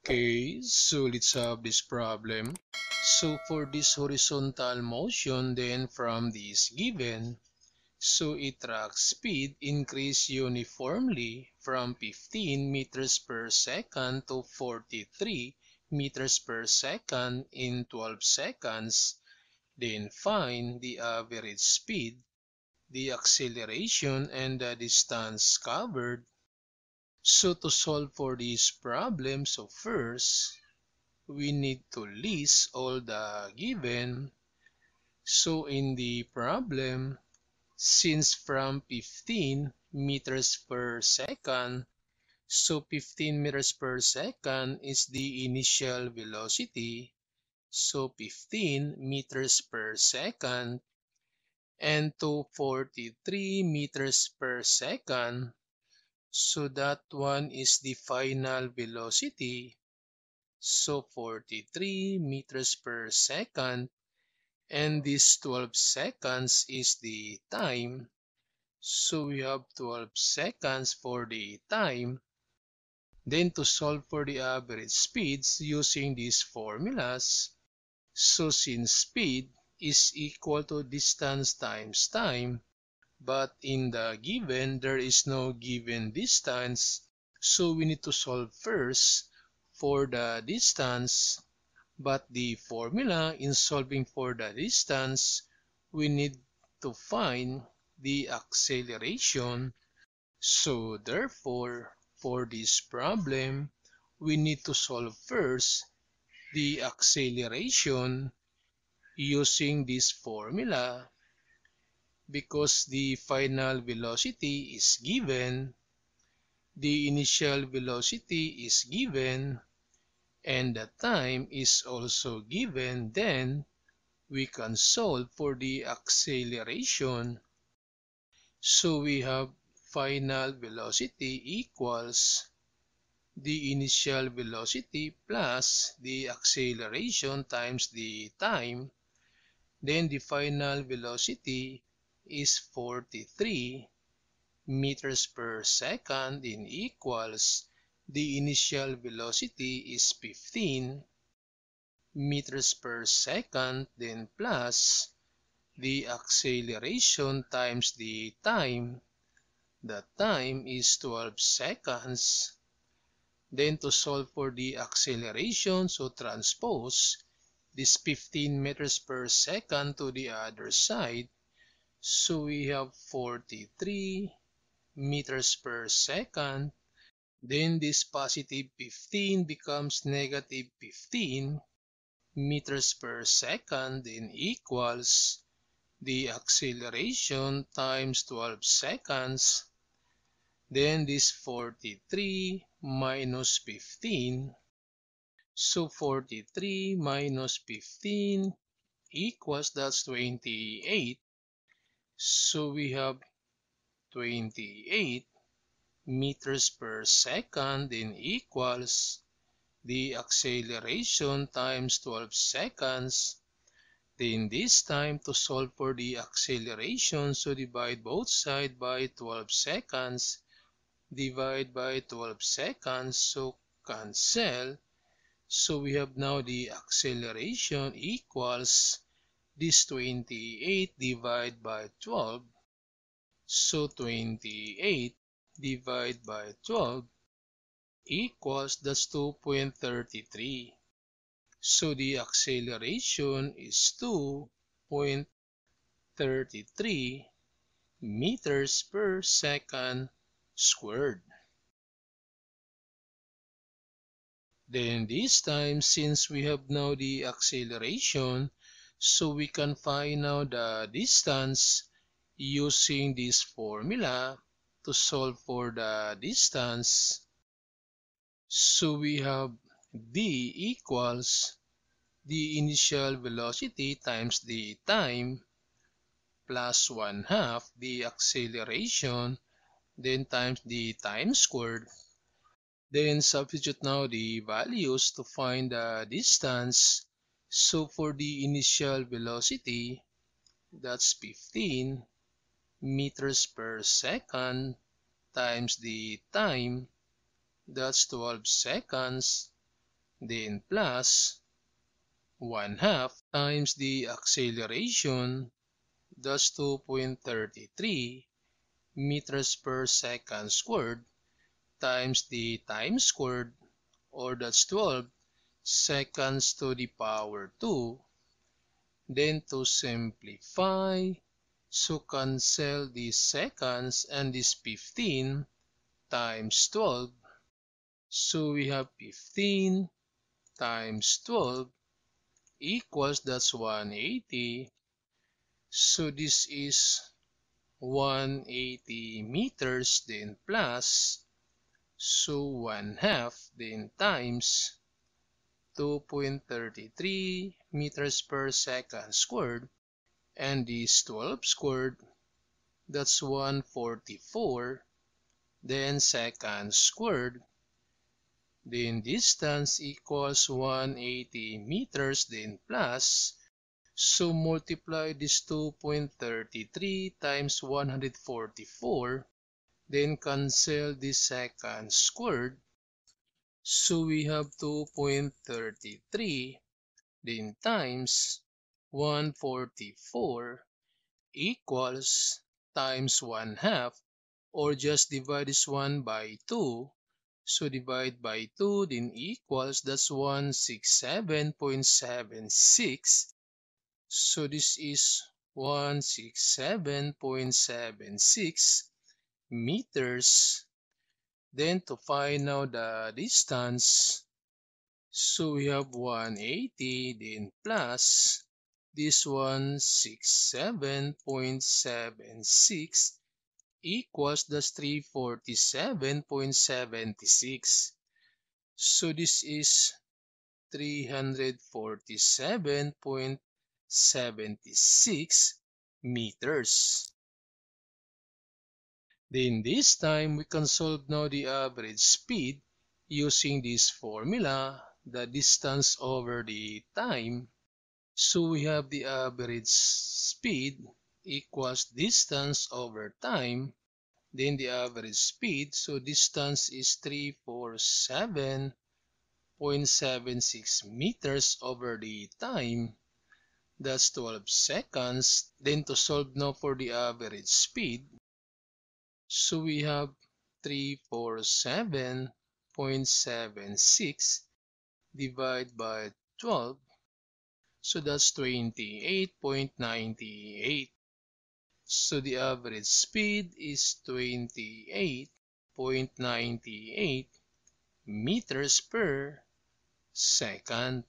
Okay, so let's have this problem. So for this horizontal motion, then from this given, so it tracks speed increase uniformly from 15 meters per second to 43 meters per second in 12 seconds. Then find the average speed, the acceleration, and the distance covered. So to solve for this problem, so first, we need to list all the given. So in the problem, since from 15 meters per second, so 15 meters per second is the initial velocity. So 15 meters per second, and to 43 meters per second. So that one is the final velocity. So 43 meters per second, and this 12 seconds is the time. So we have 12 seconds for the time. Then to solve for the average speeds using these formulas, so since speed is equal to distance times time, but in the given there is no given distance, so we need to solve first for the distance. But the formula in solving for the distance, we need to find the acceleration. So therefore, for this problem, we need to solve first the acceleration using this formula, because the final velocity is given, the initial velocity is given, and the time is also given. Then we can solve for the acceleration. So we have final velocity equals the initial velocity plus the acceleration times the time. Then the final velocity is 43 meters per second in equals the initial velocity is 15 meters per second, then plus the acceleration times the time. The time is 12 seconds. Then to solve for the acceleration, so transpose this 15 meters per second to the other side. So we have 43 meters per second. Then this positive 15 becomes negative 15 meters per second, then equals the acceleration times 12 seconds. Then this 43 minus 15. So 43 minus 15 equals, that's 28. So we have 28 meters per second, then equals the acceleration times 12 seconds. Then this time to solve for the acceleration, so divide both sides by 12 seconds. Divide by 12 seconds, so cancel. So we have now the acceleration equals this 28 divided by 12. So 28 divided by 12 equals, that's 2.33. So the acceleration is 2.33 meters per second squared. Then this time, since we have now the acceleration, so we can find now the distance using this formula to solve for the distance. So we have d equals the initial velocity times the time plus 1/2 the acceleration, then times the time squared. Then substitute now the values to find the distance. So for the initial velocity, that's 15 meters per second times the time, that's 12 seconds. then plus 1/2 times the acceleration, that's 2.33 meters per second squared, times the time squared, or that's 12 seconds to the power 2. Then to simplify, so cancel these seconds and this 15 times 12. So we have 15 times 12 equals, that's 180. So this is 180 meters, then plus, so 1/2, then times 2.33 meters per second squared, and this 12 squared, that's 144, then seconds squared, then distance equals 180 meters, then plus, so multiply this 2.33 times 144, then cancel this seconds squared, so we have 2.33, then times 144 equals times 1/2, or just divide this one by 2. So divide by 2, then equals, that's 167.76. So this is 167.76 meters. Then to find out the distance, so we have 180, then plus this 167.76 equals, that's 347.76. So this is 347.76 meters. Then this time we can solve now the average speed using this formula, the distance over the time. So we have the average speed equals distance over time, then the average speed, so distance is 347.76 meters over the time, that's 12 seconds. Then to solve now for the average speed, so we have 347.76 divided by 12, so that's 28.98. So the average speed is 28.98 meters per second.